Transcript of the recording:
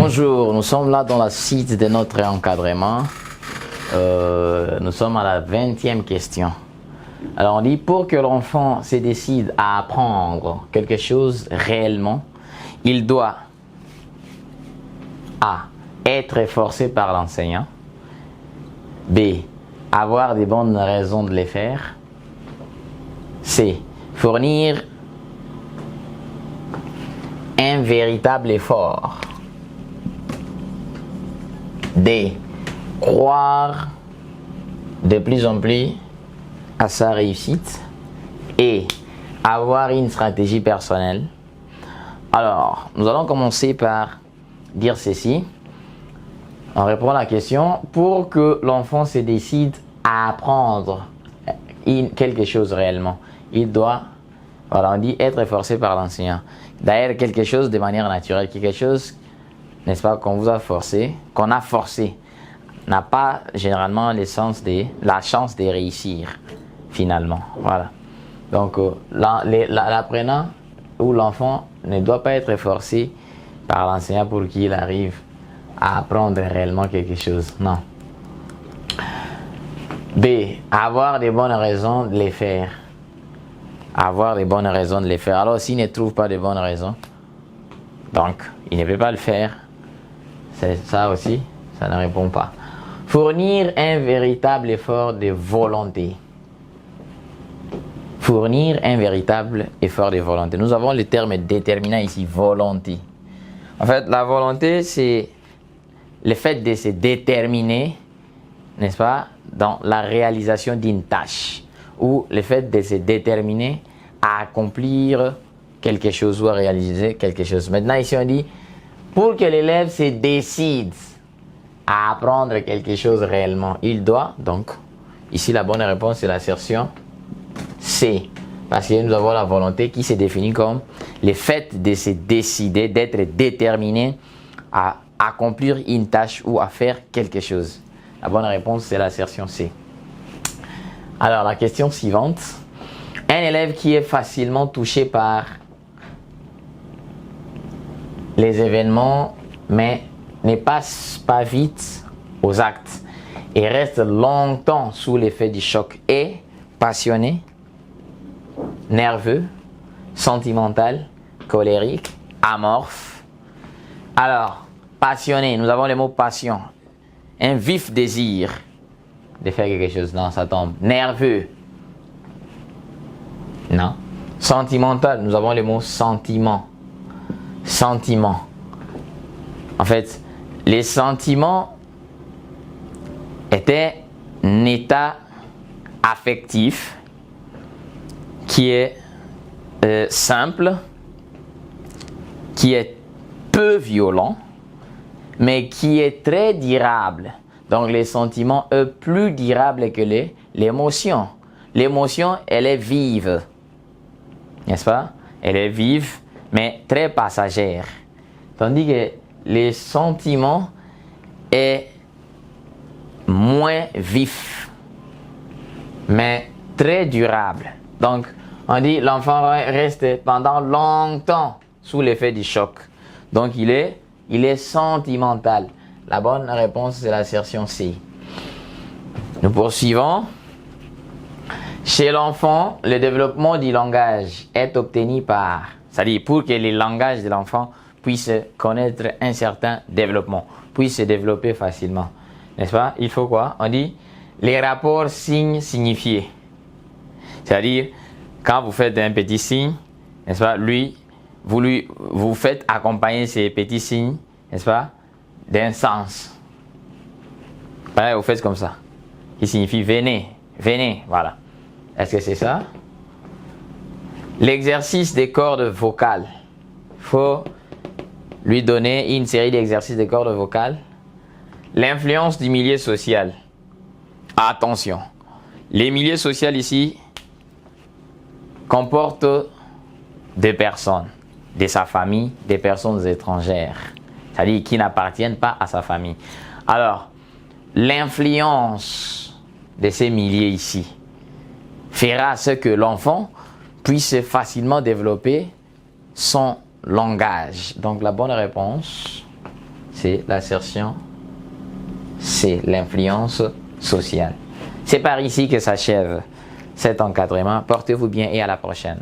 Bonjour, nous sommes là dans la suite de notre encadrement. Nous sommes à la 20e question. Alors on dit, pour que l'enfant se décide à apprendre quelque chose réellement, il doit A. Être forcé par l'enseignant. B. Avoir des bonnes raisons de les faire. C. Fournir un véritable effort. D. Croire de plus en plus à sa réussite. Et avoir une stratégie personnelle. Alors, nous allons commencer par dire ceci. On répond à la question, pour que l'enfant se décide à apprendre quelque chose réellement, il doit, voilà, on dit être forcé par l'enseignant. D'ailleurs, quelque chose de manière naturelle, quelque chose, n'est-ce pas, qu'on vous a forcé, qu'on a forcé, n'a pas généralement la chance de réussir, finalement. Voilà. Donc, l'apprenant ou l'enfant ne doit pas être forcé par l'enseignant pour qu'il arrive à apprendre réellement quelque chose. Non. B. Avoir des bonnes raisons de les faire. Avoir des bonnes raisons de les faire. Alors, s'il ne trouve pas de bonnes raisons, donc, il ne peut pas le faire. C'est ça aussi, ça ne répond pas. Fournir un véritable effort de volonté. Fournir un véritable effort de volonté. Nous avons le terme déterminant ici, volonté. En fait, la volonté, c'est le fait de se déterminer, n'est-ce pas, dans la réalisation d'une tâche, ou le fait de se déterminer à accomplir quelque chose ou à réaliser quelque chose. Maintenant, ici, on dit, pour que l'élève se décide à apprendre quelque chose réellement, il doit, donc, ici, la bonne réponse, c'est l'assertion C. Parce que nous avons la volonté qui se définit comme le fait de se décider, d'être déterminé à accomplir une tâche ou à faire quelque chose. La bonne réponse, c'est l'assertion C. Alors, la question suivante. Un élève qui est facilement touché par les événements, mais ne passe pas vite aux actes et reste longtemps sous l'effet du choc, est passionné, nerveux, sentimental, colérique, amorphe. Alors, passionné, nous avons le mot passion. Un vif désir de faire quelque chose. Non, ça tombe. Nerveux. Non. Sentimental, nous avons le mot sentiment. Sentiment. En fait, les sentiments étaient un état affectif qui est simple, qui est peu violent, mais qui est très durable. Donc les sentiments sont plus durables que l'émotion. L'émotion, elle est vive, n'est-ce pas? Elle est vive, mais très passagère. Tandis que les sentiments sont moins vifs, mais très durables. Donc, on dit l'enfant reste pendant longtemps sous l'effet du choc. Donc, il est sentimental. La bonne réponse, c'est l'assertion C. Nous poursuivons. Chez l'enfant, le développement du langage est obtenu par, c'est-à-dire pour que le langage de l'enfant puisse connaître un certain développement, puisse se développer facilement. N'est-ce pas? Il faut quoi? On dit les rapports signes-signifiés. C'est-à-dire, quand vous faites un petit signe, n'est-ce pas? Vous faites accompagner ces petits signes, n'est-ce pas? D'un sens. Pareil, vous faites comme ça. Qui signifie venez, venez, voilà. Est-ce que c'est ça? L'exercice des cordes vocales. Il faut lui donner une série d'exercices de cordes vocales. L'influence du milieu social. Attention. Les milieux sociaux ici comportent des personnes, de sa famille, des personnes étrangères. C'est-à-dire qui n'appartiennent pas à sa famille. Alors, l'influence de ces milieux ici fera à ce que l'enfant puisse facilement développer son langage. Donc la bonne réponse, c'est l'assertion C, l'influence sociale. C'est par ici que s'achève cet encadrement. Portez-vous bien et à la prochaine.